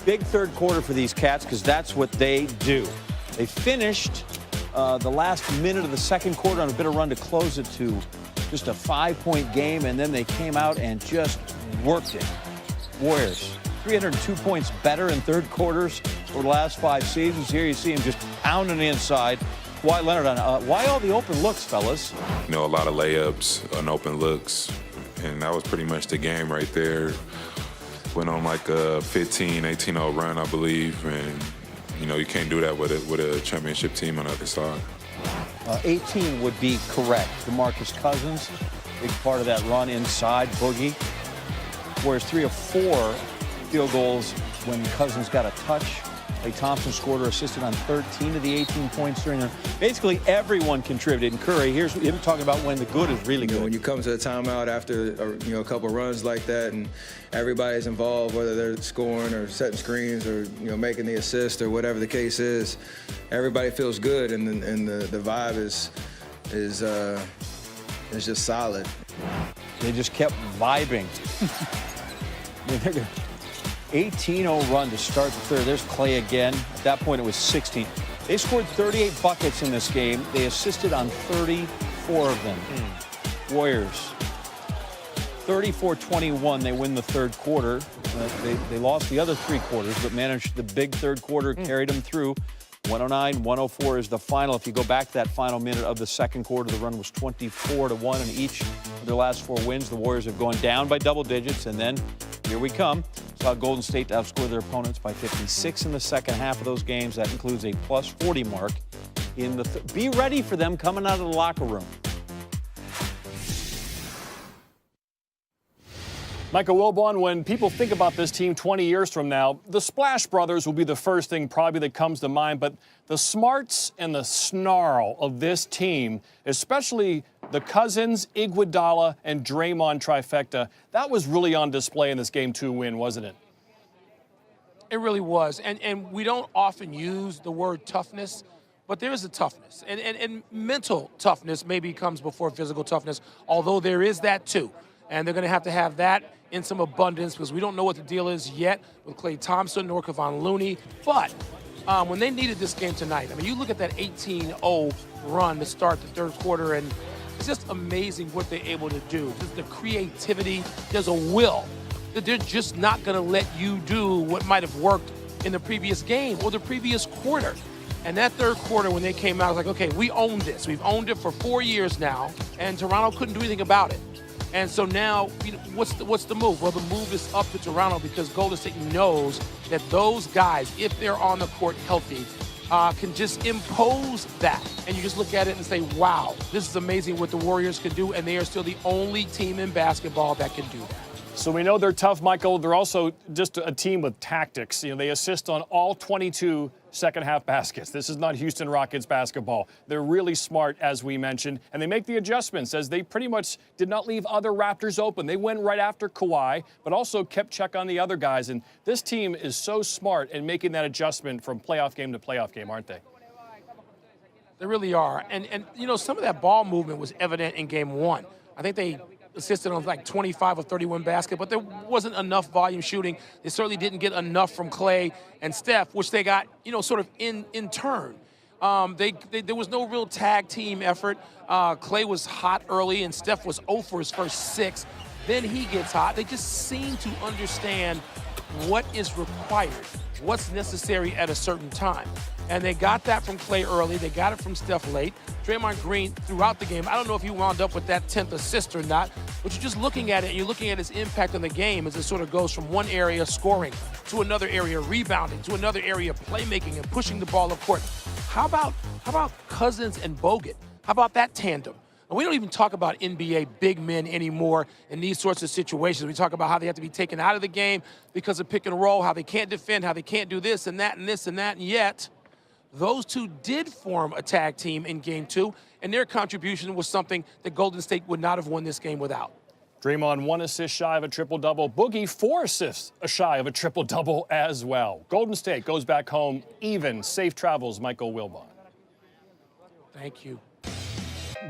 Big third quarter for these Cats because that's what they do. They finished the last minute of the second quarter on a bit of run to close it to just a 5-point game, and then they came out and just worked it. Warriors, 302 points better in third quarters for the last 5 seasons. Here you see him just pounding inside. Kawhi Leonard on why all the open looks, fellas? You know, a lot of layups and open looks, and that was pretty much the game right there. Went on like a 15, 18-0 run, I believe, and you know, you can't do that with a championship team on the other side. 18 would be correct. DeMarcus Cousins, big part of that run inside, Boogie. Whereas 3 of 4 field goals when Cousins got a touch. Klay Thompson scored or assisted on 13 of the 18 points during the. Basically, everyone contributed. And Curry, here's him talking about when the good is really good. When you come to the timeout after a couple runs like that, and everybody's involved, whether they're scoring or setting screens or making the assist or whatever the case is, everybody feels good, and the vibe is just solid. They just kept vibing. 18-0 run to start the third. There's Klay again. At that point, it was 16. They scored 38 buckets in this game. They assisted on 34 of them. Warriors, 34-21. They win the third quarter. They lost the other 3 quarters, but managed the big third quarter, carried them through. 109-104 is the final. If you go back to that final minute of the second quarter, the run was 24-1 in each of their last 4 wins. The Warriors have gone down by double digits, and then here we come. Saw Golden State outscore their opponents by 56 in the second half of those games. That includes a plus 40 mark in the be ready for them coming out of the locker room. Michael Wilbon, when people think about this team 20 years from now, the Splash Brothers will be the first thing probably that comes to mind, but the smarts and the snarl of this team, especially the Cousins, Iguodala, and Draymond trifecta, that was really on display in this Game 2 win, wasn't it? It really was, and we don't often use the word toughness, but there is a toughness, and mental toughness maybe comes before physical toughness, although there is that too. And they're going to have that in some abundance because we don't know what the deal is yet with Klay Thompson nor Kevon Looney. But when they needed this game tonight, I mean, you look at that 18-0 run to start the third quarter, and it's just amazing what they're able to do. Just the creativity, there's a will that they're just not going to let you do what might have worked in the previous game or the previous quarter. And that third quarter, when they came out, I was like, okay, we own this. We've owned it for 4 years now, and Toronto couldn't do anything about it. And so now, what's the move? Well, the move is up to Toronto because Golden State knows that those guys, if they're on the court healthy, can just impose that. And you just look at it and say, wow, this is amazing what the Warriors can do, and they are still the only team in basketball that can do that. So we know they're tough, Michael. They're also just a team with tactics. They assist on all 22 second-half baskets. This is not Houston Rockets basketball. They're really smart, as we mentioned, and they make the adjustments as they pretty much did not leave other Raptors open. They went right after Kawhi, but also kept check on the other guys. And this team is so smart in making that adjustment from playoff game to playoff game, aren't they? They really are. And some of that ball movement was evident in Game 1. I think they assisted on like 25 of 31 basket, but there wasn't enough volume shooting. They certainly didn't get enough from Klay and Steph, which they got, sort of in turn. There was no real tag team effort. Klay was hot early, and Steph was 0 for his first 6. Then he gets hot. They just seem to understand what is required, what's necessary at a certain time. And they got that from Klay early. They got it from Steph late. Draymond Green throughout the game. I don't know if he wound up with that 10th assist or not, but you're just looking at it, and you're looking at his impact on the game as it sort of goes from one area scoring to another area rebounding to another area playmaking and pushing the ball up court. How about Cousins and Bogut? How about that tandem? And we don't even talk about NBA big men anymore in these sorts of situations. We talk about how they have to be taken out of the game because of pick and roll, how they can't defend, how they can't do this and that and this and that, and yet those two did form a tag team in Game 2, and their contribution was something that Golden State would not have won this game without. Draymond 1 assist shy of a triple-double. Boogie 4 assists shy of a triple-double as well. Golden State goes back home even. Safe travels, Michael Wilbon. Thank you.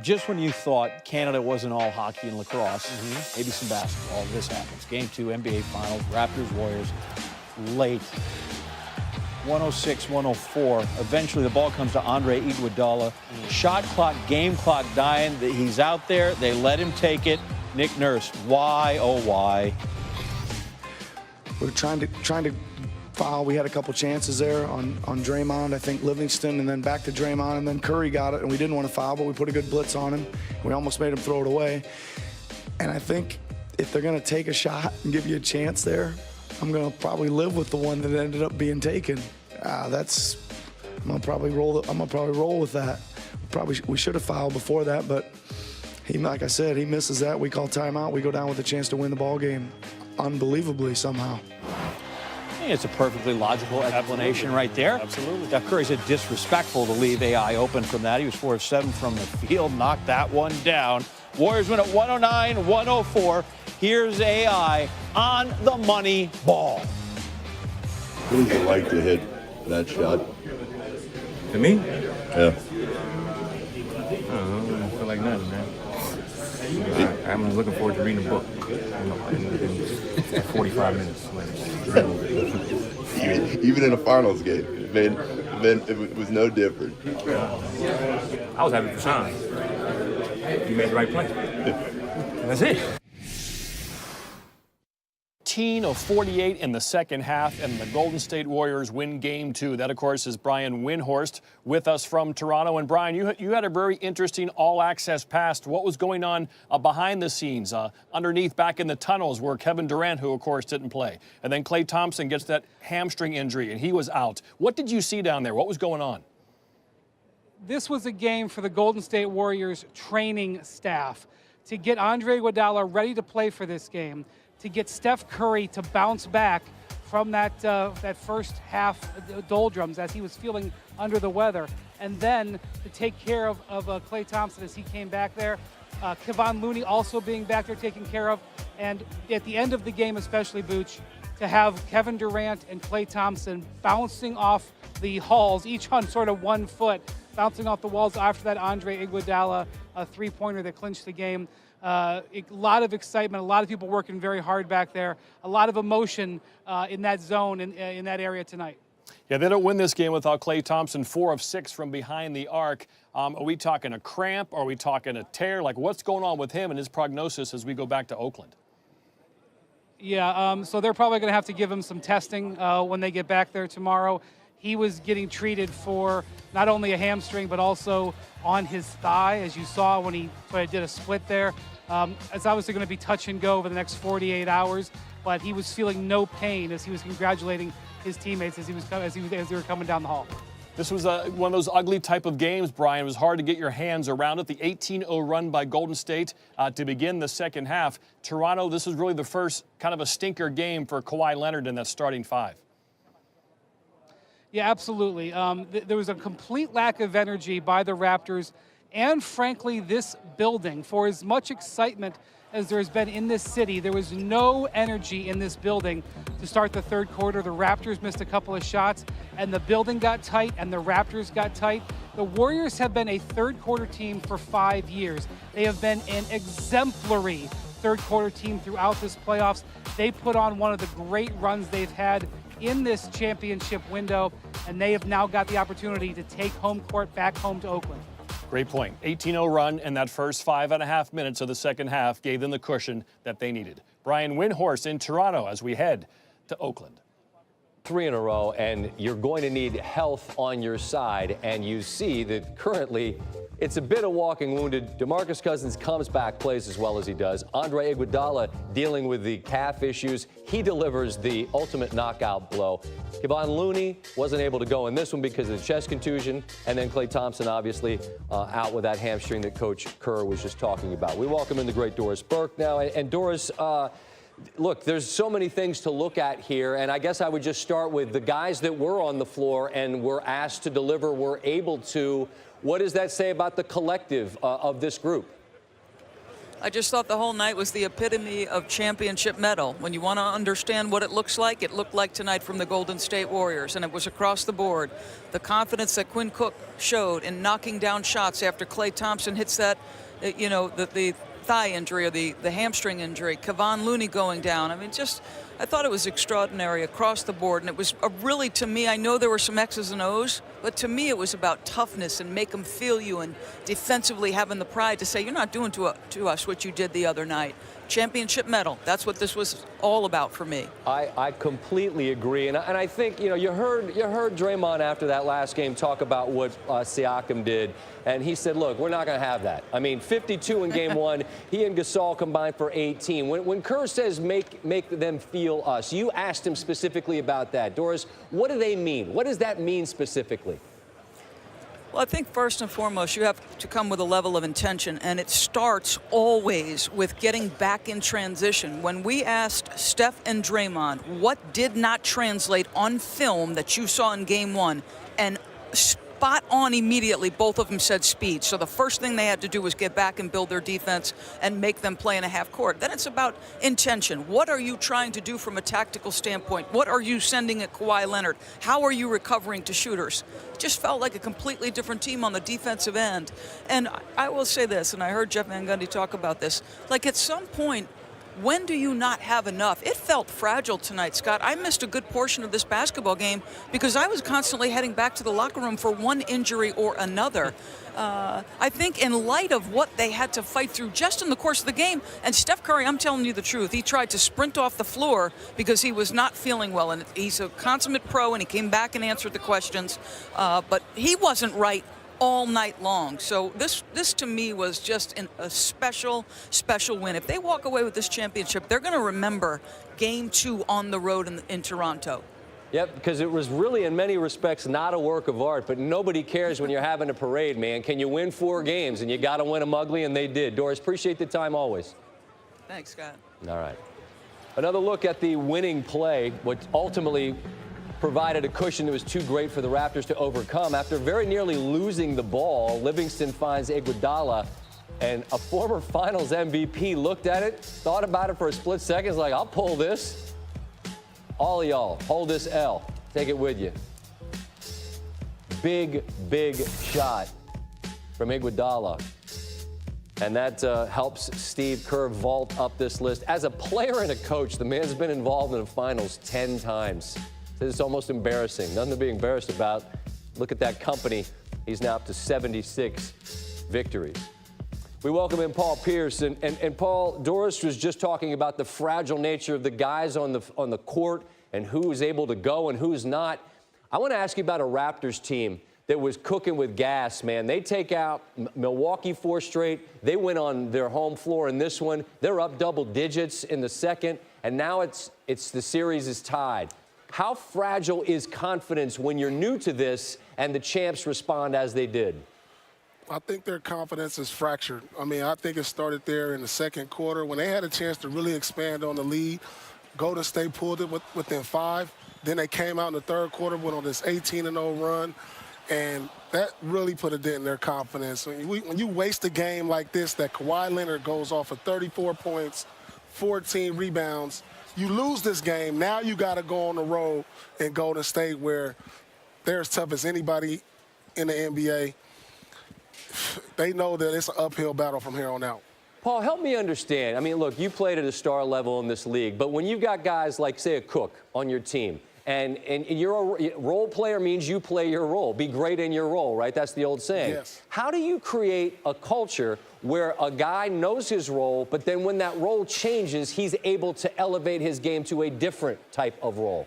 Just when you thought Canada wasn't all hockey and lacrosse, maybe some basketball, this happens. Game 2, NBA Finals, Raptors, Warriors. late. 106-104. Eventually, the ball comes to Andre Iguodala. Shot clock, game clock dying. He's out there. They let him take it. Nick Nurse, why, oh, why? We're trying to foul. We had a couple chances there on Draymond, I think Livingston, and then back to Draymond, and then Curry got it, and we didn't want to foul, but we put a good blitz on him. We almost made him throw it away. And I think if they're going to take a shot and give you a chance there, I'm going to probably live with the one that ended up being taken. I'm going to probably roll with that. We should have fouled before that, but like I said, he misses that. We call timeout. We go down with a chance to win the ball game, unbelievably somehow. It's a perfectly logical explanation right there. Absolutely. Steph Curry said disrespectful to leave AI open from that. He was 4 of 7 from the field, knocked that one down. Warriors win at 109-104. Here's AI on the money ball. What does it like to hit that shot? To me? Yeah. I don't feel like nothing, man. I'm looking forward to reading the book. In 45 minutes. Even in a finals game, it was no different. I was happy for Sean. You made the right play. That's it. 18 of 48 in the second half, and the Golden State Warriors win Game 2. That, of course, is Brian Windhorst with us from Toronto. And, Brian, you had a very interesting all-access pass. What was going on behind the scenes, underneath back in the tunnels where Kevin Durant, who, of course, didn't play. And then Klay Thompson gets that hamstring injury, and he was out. What did you see down there? What was going on? This was a game for the Golden State Warriors training staff to get Andre Iguodala ready to play for this game, to get Steph Curry to bounce back from that first half doldrums as he was feeling under the weather, and then to take care of Klay Thompson as he came back there. Kevon Looney also being back there taken care of, and at the end of the game, especially Booch, to have Kevin Durant and Klay Thompson bouncing off the halls, each on sort of 1 foot, bouncing off the walls after that Andre Iguodala three-pointer that clinched the game. A lot of excitement, a lot of people working very hard back there, a lot of emotion in that zone, in that area tonight. Yeah, they don't win this game without Klay Thompson, 4 of 6 from behind the arc. Are we talking a cramp? Are we talking a tear? Like, what's going on with him and his prognosis as we go back to Oakland? Yeah, so they're probably going to have to give him some testing when they get back there tomorrow. He was getting treated for not only a hamstring, but also on his thigh, as you saw when he did a split there. It's obviously going to be touch and go over the next 48 hours, but he was feeling no pain as he was congratulating his teammates as they were coming down the hall. This was one of those ugly type of games, Brian. It was hard to get your hands around it. The 18-0 run by Golden State to begin the second half. Toronto, this was really the first kind of a stinker game for Kawhi Leonard in that starting 5. Yeah, absolutely. There was a complete lack of energy by the Raptors and, frankly, this building. For as much excitement as there has been in this city, there was no energy in this building to start the third quarter. The Raptors missed a couple of shots, and the building got tight, and the Raptors got tight. The Warriors have been a third-quarter team for 5 years. They have been an exemplary third-quarter team throughout this playoffs. They put on one of the great runs they've had in this championship window, and they have now got the opportunity to take home court back home to Oakland. Great point. 18-0 run, and that first 5.5 minutes of the second half gave them the cushion that they needed. Brian Windhorst in Toronto as we head to Oakland. 3 in a row, and you're going to need health on your side, and you see that currently it's a bit of walking wounded. DeMarcus Cousins comes back, plays as well as he does. Andre Iguodala dealing with the calf issues. He delivers the ultimate knockout blow. Kevon Looney wasn't able to go in this one because of the chest contusion, and then Klay Thompson obviously out with that hamstring that Coach Kerr was just talking about. We welcome in the great Doris Burke now, and Doris, look, there's so many things to look at here, and I guess I would just start with the guys that were on the floor and were asked to deliver, were able to. What does that say about the collective of this group? I just thought the whole night was the epitome of championship medal. When you want to understand what it looks like, it looked like tonight from the Golden State Warriors, and it was across the board. The confidence that Quinn Cook showed in knocking down shots after Klay Thompson hits that, the thigh injury or the hamstring injury. Kevon Looney going down. I mean, just I thought it was extraordinary across the board, and it was really, to me, I know there were some X's and O's, but to me it was about toughness and make them feel you, and defensively having the pride to say, you're not doing to us what you did the other night. Championship medal, that's what this was all about for me. I completely agree, and I think, you know, you heard Draymond after that last game talk about what Siakam did, and he said, look, we're not going to have that. I mean, 52 in game one, he and Gasol combined for 18. When Kerr says make them feel us, you asked him specifically about that. Doris, what do they mean? What does that mean specifically? Well, I think first and foremost, you have to come with a level of intention, and it starts always with getting back in transition. When we asked Steph and Draymond what did not translate on film that you saw in game one, and spot on immediately, both of them said speed. So the first thing they had to do was get back and build their defense and make them play in a half court. Then it's about intention. What are you trying to do from a tactical standpoint? What are you sending at Kawhi Leonard? How are you recovering to shooters? It just felt like a completely different team on the defensive end. And I will say this, and I heard Jeff Van Gundy talk about this, like at some point, when do you not have enough? It felt fragile tonight, Scott. I missed a good portion of this basketball game because I was constantly heading back to the locker room for one injury or another. I think in light of what they had to fight through just in the course of the game, and Steph Curry, I'm telling you the truth, he tried to sprint off the floor because he was not feeling well, and he's a consummate pro, and he came back and answered the questions, but he wasn't right all night long. So this to me was just a special win. If they walk away with this championship, they're going to remember game 2 on the road in Toronto. Yep, because it was really, in many respects, not a work of art, but nobody cares when you're having a parade, man. Can you win 4 games? And you got to win them ugly, and they did. Doris, appreciate the time always. Thanks, Scott. All right. Another look at the winning play, what ultimately provided a cushion that was too great for the Raptors to overcome. After very nearly losing the ball, Livingston finds Iguodala, and a former Finals MVP looked at it, thought about it for a split second, was like, I'll pull this. All of y'all, hold this L. Take it with you. Big shot from Iguodala. And that helps Steve Kerr vault up this list. As a player and a coach, the man's been involved in the finals 10 times. It's almost embarrassing. Nothing to be embarrassed about. Look at that company. He's now up to 76 victories. We welcome in Paul Pierce. And Paul, Doris was just talking about the fragile nature of the guys on the court and who is able to go and who's not. I want to ask you about a Raptors team that was cooking with gas, man. They take out Milwaukee 4 straight. They went on their home floor in this one. They're up double digits in the second, and now it's the series is tied. How fragile is confidence when you're new to this and the champs respond as they did? I think their confidence is fractured. I mean, I think it started there in the second quarter when they had a chance to really expand on the lead. Golden State pulled it within 5. Then they came out in the third quarter, went on this 18-0 run, and that really put a dent in their confidence. When you waste a game like this, that Kawhi Leonard goes off for 34 points, 14 rebounds, you lose this game. Now you got to go on the road in Golden State where they're as tough as anybody in the NBA. They know that it's an uphill battle from here on out. Paul, help me understand. I mean, look, you played at a star level in this league, but when you've got guys like, say, a Cook on your team, and you're a role player means you play your role. Be great in your role, right? That's the old saying. Yes. How do you create a culture where a guy knows his role, but then when that role changes, he's able to elevate his game to a different type of role?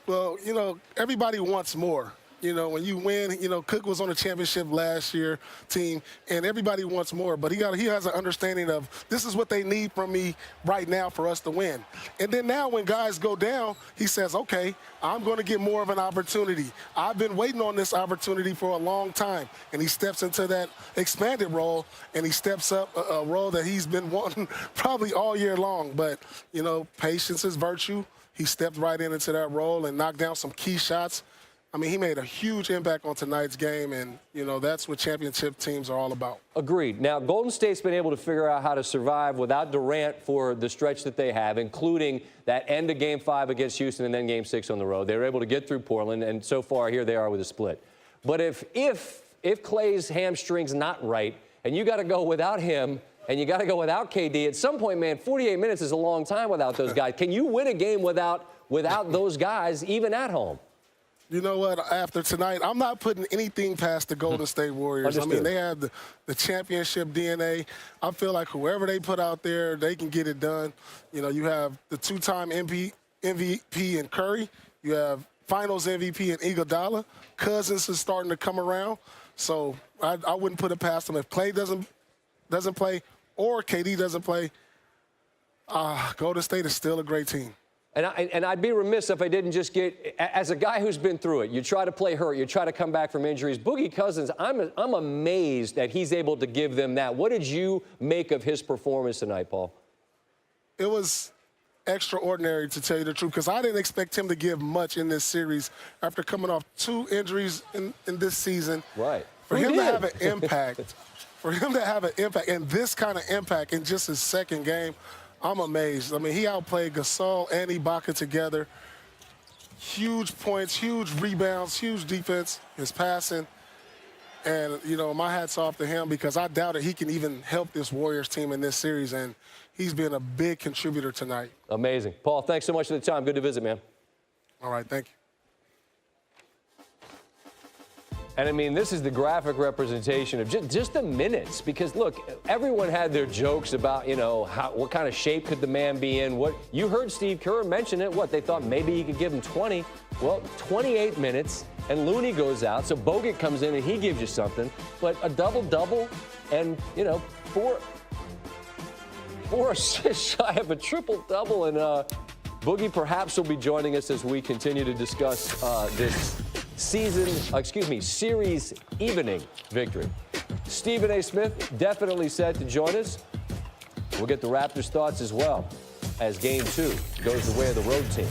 Well, you know, everybody wants more. You know, when you win, you know, Cook was on the championship last year team, and everybody wants more. But he has an understanding of this is what they need from me right now for us to win. And then now when guys go down, he says, okay, I'm going to get more of an opportunity. I've been waiting on this opportunity for a long time. And he steps into that expanded role, and he steps up a role that he's been wanting probably all year long. But, you know, patience is virtue. He stepped right into that role and knocked down some key shots. I mean, he made a huge impact on tonight's game, and, you know, that's what championship teams are all about. Agreed. Now, Golden State's been able to figure out how to survive without Durant for the stretch that they have, including that end of Game 5 against Houston and then Game 6 on the road. They were able to get through Portland, and so far, here they are with a split. But if Clay's hamstring's not right and you got to go without him, and you got to go without KD. At some point, man, 48 minutes is a long time without those guys. Can you win a game without those guys, even at home? You know what? After tonight, I'm not putting anything past the Golden State Warriors. Understood. I mean, they have the championship DNA. I feel like whoever they put out there, they can get it done. You know, you have the two-time MVP in Curry. You have Finals MVP in Iguodala. Cousins is starting to come around. So I wouldn't put it past them. If Klay doesn't play or KD doesn't play, Golden State is still a great team. And I'd be remiss if I didn't just get, as a guy who's been through it, you try to play hurt, you try to come back from injuries. Boogie Cousins, I'm amazed that he's able to give them that. What did you make of his performance tonight, Paul? It was extraordinary, to tell you the truth, because I didn't expect him to give much in this series after coming off 2 injuries in this season. Right. For him to have an impact, and this kind of impact in just his second game, I'm amazed. I mean, he outplayed Gasol and Ibaka together. Huge points, huge rebounds, huge defense, his passing. And, you know, my hat's off to him because I doubted he can even help this Warriors team in this series, and he's been a big contributor tonight. Amazing. Paul, thanks so much for the time. Good to visit, man. All right, thank you. And, I mean, this is the graphic representation of just the minutes because, look, everyone had their jokes about, you know, what kind of shape could the man be in. You heard Steve Kerr mention it. They thought maybe he could give him 20. Well, 28 minutes, and Looney goes out, so Bogut comes in and he gives you something. But a double-double and, you know, four assists shy of a triple-double. And Boogie perhaps will be joining us as we continue to discuss this series evening victory. Stephen A. Smith definitely set to join us. We'll get the Raptors' thoughts as well as Game 2 goes the way of the road team.